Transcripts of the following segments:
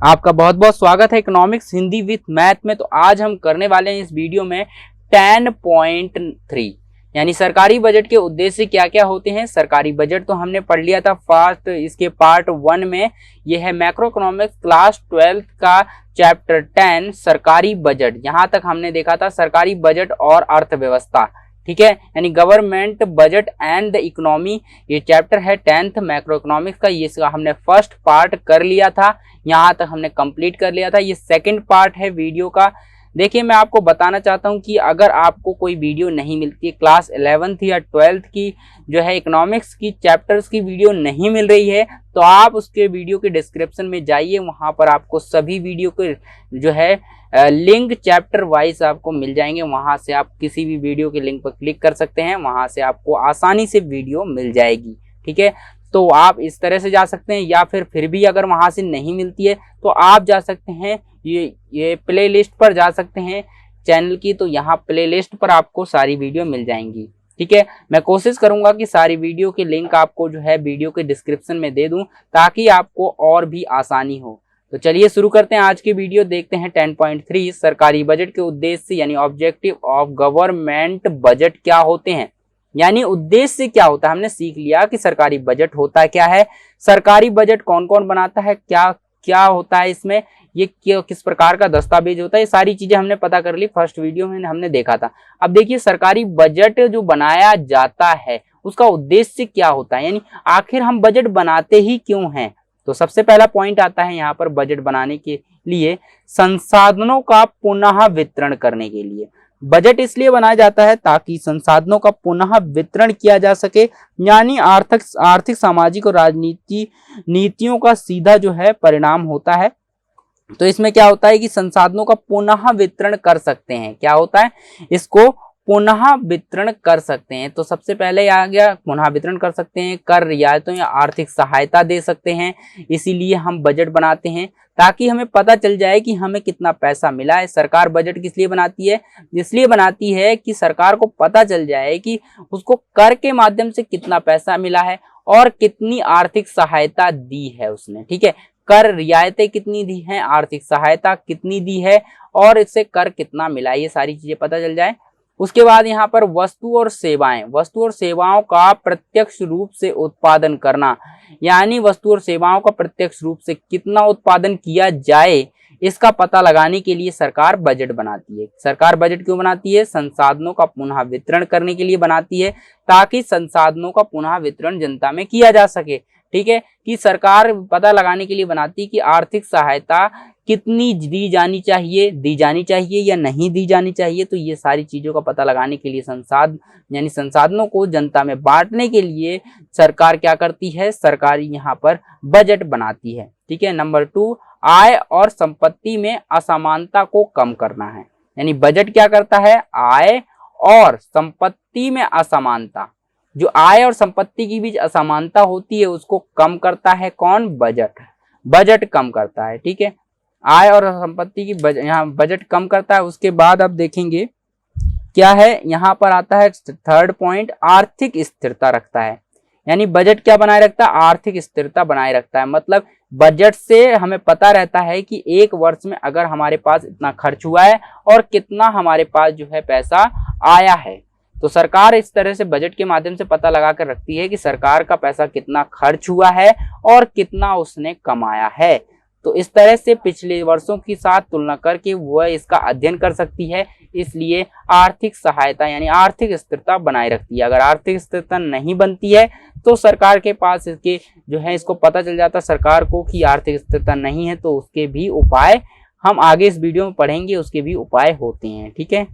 आपका बहुत बहुत स्वागत है इकोनॉमिक्स हिंदी विथ मैथ में। तो आज हम करने वाले हैं इस वीडियो में 10.3 यानी सरकारी बजट के उद्देश्य क्या क्या होते हैं। सरकारी बजट तो हमने पढ़ लिया था फर्स्ट, इसके पार्ट 1 में। यह है मैक्रो इकोनॉमिक्स क्लास 12 का चैप्टर 10 सरकारी बजट। यहाँ तक हमने देखा था सरकारी बजट और अर्थव्यवस्था, ठीक है, यानी government budget and the economy. ये चैप्टर है 10th मैक्रो इकोनॉमिक्स का। ये हमने फर्स्ट पार्ट कर लिया था, यहाँ तक हमने कंप्लीट कर लिया था। ये सेकंड पार्ट है वीडियो का। देखिए, मैं आपको बताना चाहता हूँ कि अगर आपको कोई वीडियो नहीं मिलती है, क्लास 11th या 12th की जो है इकोनॉमिक्स की चैप्टर्स की वीडियो नहीं मिल रही है, तो आप उसके वीडियो के डिस्क्रिप्शन में जाइए, वहाँ पर आपको सभी वीडियो के जो है लिंक चैप्टर वाइज आपको मिल जाएंगे। वहां से आप किसी भी वीडियो के लिंक पर क्लिक कर सकते हैं, वहां से आपको आसानी से वीडियो मिल जाएगी, ठीक है। तो आप इस तरह से जा सकते हैं, या फिर भी अगर वहां से नहीं मिलती है तो आप जा सकते हैं ये प्ले लिस्ट पर जा सकते हैं चैनल की। तो यहाँ प्ले लिस्ट पर आपको सारी वीडियो मिल जाएंगी, ठीक है। मैं कोशिश करूंगा कि सारी वीडियो के लिंक आपको जो है वीडियो के डिस्क्रिप्शन में दे दूं, ताकि आपको और भी आसानी हो। तो चलिए शुरू करते हैं आज की वीडियो। देखते हैं 10.3 सरकारी बजट के उद्देश्य यानी ऑब्जेक्टिव ऑफ गवर्नमेंट बजट क्या होते हैं, यानी उद्देश्य क्या होता है। हमने सीख लिया कि सरकारी बजट होता क्या है, सरकारी बजट कौन कौन बनाता है, क्या क्या होता है इसमें, ये किस प्रकार का दस्तावेज होता है, ये सारी चीजें हमने पता कर ली, फर्स्ट वीडियो में हमने देखा था। अब देखिए, सरकारी बजट जो बनाया जाता है उसका उद्देश्य क्या होता है, यानी आखिर हम बजट बनाते ही क्यों हैं। तो सबसे पहला पॉइंट आता है यहाँ पर बजट बनाने के लिए संसाधनों का पुनः वितरण करने के लिए। बजट इसलिए बनाया जाता है ताकि संसाधनों का पुनः वितरण किया जा सके, यानी आर्थिक सामाजिक और राजनीति नीतियों का सीधा जो है परिणाम होता है। तो इसमें क्या होता है कि संसाधनों का पुनः वितरण कर सकते हैं। क्या होता है, इसको पुनः वितरण कर सकते हैं। तो सबसे पहले आ गया पुनः वितरण कर सकते हैं, कर रियायतों या आर्थिक सहायता दे सकते हैं। इसीलिए हम बजट बनाते हैं ताकि हमें पता चल जाए कि हमें कितना पैसा मिला है। सरकार बजट किस लिए बनाती है, इसलिए बनाती है कि सरकार को पता चल जाए कि उसको कर के माध्यम से कितना पैसा मिला है और कितनी आर्थिक सहायता दी है उसने, ठीक है। कर रियायतें कितनी दी हैं, आर्थिक सहायता कितनी दी है और इससे कर कितना मिला, ये सारी चीजें पता चल जाए। उसके बाद यहाँ पर वस्तु और सेवाओं का प्रत्यक्ष रूप से उत्पादन करना, यानी वस्तु और सेवाओं का प्रत्यक्ष रूप से कितना उत्पादन किया जाए, इसका पता लगाने के लिए सरकार बजट बनाती है। सरकार बजट क्यों बनाती है, संसाधनों का पुनः वितरण करने के लिए बनाती है, ताकि संसाधनों का पुनः वितरण जनता में किया जा सके, ठीक है। कि सरकार पता लगाने के लिए बनाती है कि आर्थिक सहायता कितनी दी जानी चाहिए या नहीं दी जानी चाहिए। तो ये सारी चीजों का पता लगाने के लिए संसाधनों को जनता में बांटने के लिए सरकार क्या करती है, सरकार यहाँ पर बजट बनाती है, ठीक है। नंबर 2, आय और संपत्ति में असमानता को कम करना है, यानी बजट क्या करता है, आय और संपत्ति में असमानता, जो आय और संपत्ति के बीच असमानता होती है उसको कम करता है। कौन, बजट कम करता है, ठीक है। आय और संपत्ति की यहाँ बजट कम करता है। उसके बाद अब देखेंगे क्या है, यहाँ पर आता है थर्ड पॉइंट, आर्थिक स्थिरता रखता है, यानी बजट क्या बनाए रखता है, आर्थिक स्थिरता बनाए रखता है। मतलब बजट से हमें पता रहता है कि एक वर्ष में अगर हमारे पास इतना खर्च हुआ है और कितना हमारे पास जो है पैसा आया है। तो सरकार इस तरह से बजट के माध्यम से पता लगा कर रखती है कि सरकार का पैसा कितना खर्च हुआ है और कितना उसने कमाया है। तो इस तरह से पिछले वर्षों के साथ तुलना करके वह इसका अध्ययन कर सकती है। इसलिए आर्थिक सहायता यानी आर्थिक स्थिरता बनाए रखती है। अगर आर्थिक स्थिरता नहीं बनती है तो सरकार के पास इसके जो है इसको पता चल जाता है सरकार को कि आर्थिक स्थिरता नहीं है, तो उसके भी उपाय हम आगे इस वीडियो में पढ़ेंगे, उसके भी उपाय होते हैं, ठीक है।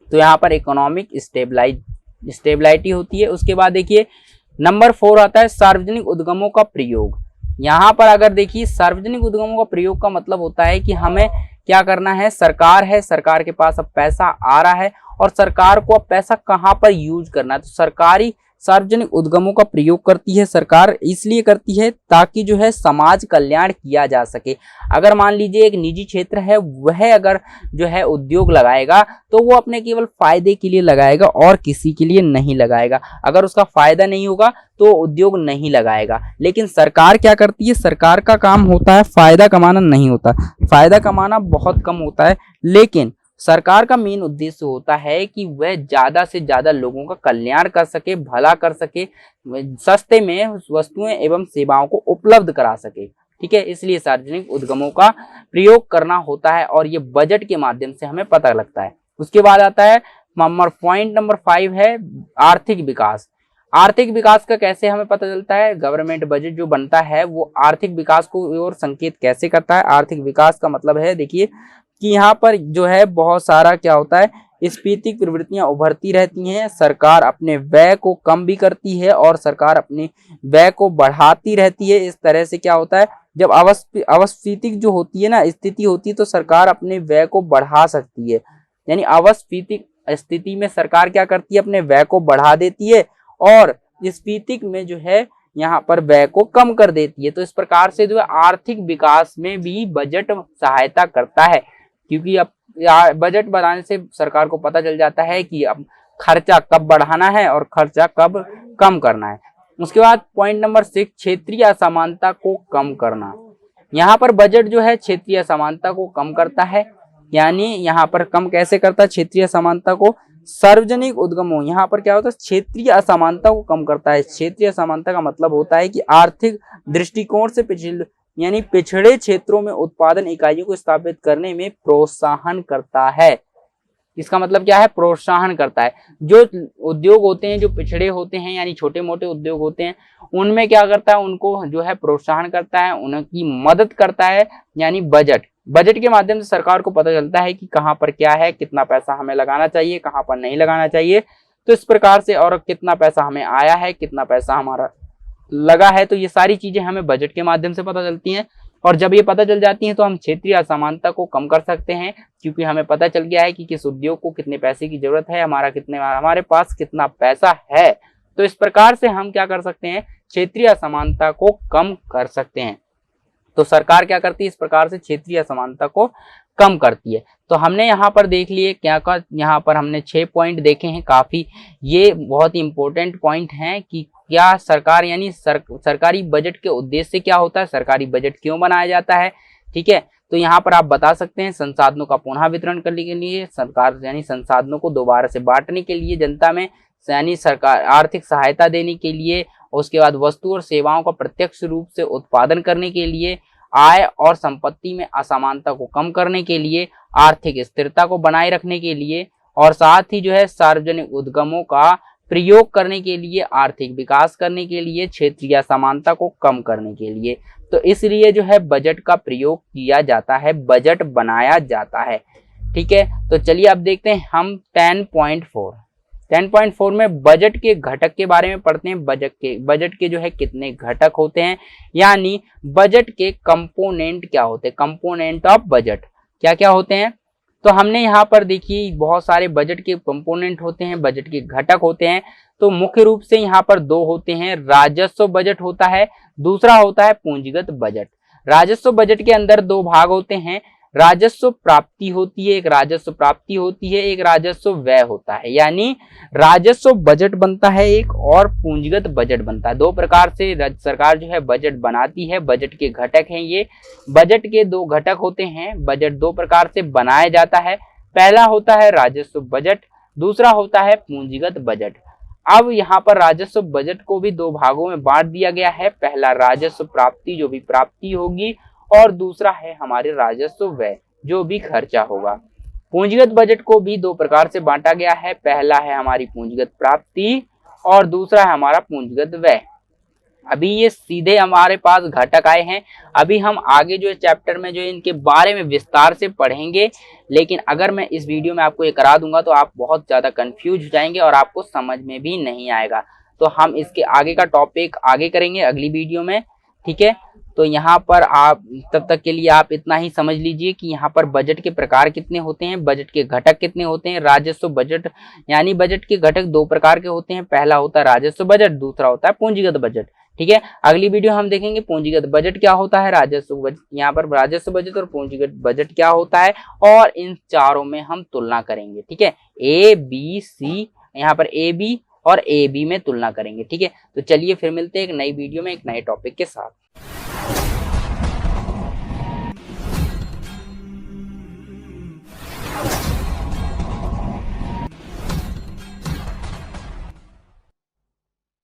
तो यहाँ पर इकोनॉमिक स्टेबिलिटी होती है। उसके बाद देखिए नंबर 4 आता है सार्वजनिक उद्यमों का प्रयोग। यहाँ पर अगर देखिए सार्वजनिक उद्यमों का प्रयोग का मतलब होता है कि हमें क्या करना है, सरकार के पास अब पैसा आ रहा है और सरकार को अब पैसा कहाँ पर यूज करना है। तो सरकारी सार्वजनिक उद्गमों का प्रयोग करती है सरकार, इसलिए करती है ताकि जो है समाज कल्याण किया जा सके। अगर मान लीजिए एक निजी क्षेत्र है, वह अगर जो है उद्योग लगाएगा तो वो अपने केवल फायदे के लिए लगाएगा और किसी के लिए नहीं लगाएगा। अगर उसका फायदा नहीं होगा तो उद्योग नहीं लगाएगा। लेकिन सरकार क्या करती है, सरकार का काम होता है फायदा कमाना, नहीं होता फायदा कमाना, बहुत कम होता है। लेकिन सरकार का मेन उद्देश्य होता है कि वह ज्यादा से ज्यादा लोगों का कल्याण कर सके, भला कर सके, सस्ते में वस्तुएं एवं सेवाओं को उपलब्ध करा सके। ठीक है, इसलिए सार्वजनिक उद्गमों का प्रयोग करना होता है और ये बजट के माध्यम से हमें पता लगता है। उसके बाद आता है पॉइंट नंबर 5 है आर्थिक विकास। आर्थिक विकास का कैसे हमें पता चलता है, गवर्नमेंट बजट जो बनता है वो आर्थिक विकास को और संकेत कैसे करता है। आर्थिक विकास का मतलब है, देखिए कि यहाँ पर जो है बहुत सारा क्या होता है, स्फीतिक प्रवृत्तियां उभरती रहती हैं। सरकार अपने व्यय को कम भी करती है और सरकार अपने व्यय को बढ़ाती रहती है। इस तरह से क्या होता है, जब अवस्फीतिक जो होती है ना स्थिति होती है तो सरकार अपने व्यय को बढ़ा सकती है। यानी अवस्फीतिक स्थिति में सरकार क्या करती है, अपने व्यय को बढ़ा देती है और स्फीतिक में जो है यहाँ पर व्यय को कम कर देती है। तो इस प्रकार से जो है आर्थिक विकास में भी बजट सहायता करता है, क्योंकि अब बजट बनाने से सरकार को पता चल जाता है कि अब खर्चा कब बढ़ाना है और खर्चा कब कम करना है। उसके बाद पॉइंट नंबर 6 क्षेत्रीय असमानता को कम करना। यहाँ पर बजट जो है क्षेत्रीय असमानता को कम करता है। यानी यहाँ पर कम कैसे करता है क्षेत्रीय असमानता को, सार्वजनिक उद्गमों, यहाँ पर क्या होता है क्षेत्रीय असमानता को कम करता है। क्षेत्रीय असमानता का मतलब होता है कि आर्थिक दृष्टिकोण से पिछड़े क्षेत्रों में उत्पादन इकाइयों को स्थापित करने में प्रोत्साहन करता है। इसका मतलब क्या है, प्रोत्साहन करता है। जो उद्योग होते हैं जो पिछड़े होते हैं यानी छोटे मोटे उद्योग होते हैं, उनमें क्या करता है, उनको जो है प्रोत्साहन करता है, उनकी मदद करता है। यानी बजट के माध्यम से सरकार को पता चलता है कि कहाँ पर क्या है, कितना पैसा हमें लगाना चाहिए, कहाँ पर नहीं लगाना चाहिए। तो इस प्रकार से, और कितना पैसा हमें आया है, कितना पैसा हमारा लगा है, तो ये सारी चीजें हमें बजट के माध्यम से पता चलती हैं। और जब ये पता चल जाती हैं तो हम क्षेत्रीय असमानता को कम कर सकते हैं, क्योंकि हमें पता चल गया है कि किस उद्योग को कितने पैसे की जरूरत है, हमारे पास कितना पैसा है। तो इस प्रकार से हम क्या कर सकते हैं, क्षेत्रीय असमानता को कम कर सकते हैं। तो सरकार क्या करती है, इस प्रकार से क्षेत्रीय असमानता को कम करती है। तो हमने यहाँ पर देख लिए क्या का, यहाँ पर हमने 6 पॉइंट देखे हैं। काफी ये बहुत ही इंपॉर्टेंट पॉइंट हैं कि क्या सरकार यानी सरकारी बजट के उद्देश्य क्या होता है, सरकारी बजट क्यों बनाया जाता है। ठीक है, तो यहाँ पर आप बता सकते हैं संसाधनों का पुनः वितरण करने के लिए, सरकार यानी संसाधनों को दोबारा से बांटने के लिए जनता में, यानी सरकार आर्थिक सहायता देने के लिए, उसके बाद वस्तु और सेवाओं का प्रत्यक्ष रूप से उत्पादन करने के लिए, आय और संपत्ति में असमानता को कम करने के लिए, आर्थिक स्थिरता को बनाए रखने के लिए, और साथ ही जो है सार्वजनिक उद्गमों का प्रयोग करने के लिए, आर्थिक विकास करने के लिए, क्षेत्रीय असमानता को कम करने के लिए। तो इसलिए जो है बजट का प्रयोग किया जाता है, बजट बनाया जाता है। ठीक है, तो चलिए अब देखते हैं हम 10.4 में बजट के घटक के बारे में पढ़ते हैं। बजट के जो है कितने घटक होते हैं, यानी बजट के कंपोनेंट क्या होते हैं, कंपोनेंट ऑफ बजट क्या क्या होते हैं। तो हमने यहाँ पर देखिए बहुत सारे बजट के कंपोनेंट होते हैं, बजट के घटक होते हैं। तो मुख्य रूप से यहाँ पर 2 होते हैं, राजस्व बजट होता है, दूसरा होता है पूंजीगत बजट। राजस्व बजट के अंदर 2 भाग होते हैं, राजस्व प्राप्ति होती है, एक राजस्व प्राप्ति होती है, एक राजस्व व्यय होता है। यानी राजस्व बजट बनता है एक, और पूंजीगत बजट बनता है। 2 प्रकार से सरकार जो है बजट बनाती है। बजट के घटक हैं ये, बजट के 2 घटक होते हैं। बजट 2 प्रकार से बनाया जाता है, पहला होता है राजस्व बजट, दूसरा होता है पूंजीगत बजट। अब यहाँ पर राजस्व बजट को भी 2 भागों में बांट दिया गया है, पहला राजस्व प्राप्ति जो भी प्राप्ति होगी, और दूसरा है हमारे राजस्व व्यय जो भी खर्चा होगा। पूंजीगत बजट को भी 2 प्रकार से बांटा गया है, पहला है हमारी पूंजीगत प्राप्ति और दूसरा है हमारा पूंजीगत व्यय। अभी ये सीधे हमारे पास घटक आए हैं, अभी हम आगे जो चैप्टर में जो इनके बारे में विस्तार से पढ़ेंगे। लेकिन अगर मैं इस वीडियो में आपको ये करा दूंगा तो आप बहुत ज्यादा कंफ्यूज हो जाएंगे और आपको समझ में भी नहीं आएगा। तो हम इसके आगे का टॉपिक आगे करेंगे अगली वीडियो में। ठीक है, तो यहाँ पर आप तब तक के लिए आप इतना ही समझ लीजिए कि यहाँ पर बजट के प्रकार कितने होते हैं, बजट के घटक कितने होते हैं। राजस्व बजट यानी बजट के घटक दो प्रकार के होते हैं, पहला होता है राजस्व बजट, दूसरा होता है पूंजीगत बजट। ठीक है, अगली वीडियो हम देखेंगे पूंजीगत बजट क्या होता है, राजस्व बजट, यहाँ पर राजस्व बजट और पूंजीगत बजट क्या होता है, और इन चारों में हम तुलना करेंगे। ठीक है, ए बी सी, यहाँ पर ए बी और ए बी में तुलना करेंगे। ठीक है, तो चलिए फिर मिलते हैं एक नई वीडियो में एक नए टॉपिक के साथ।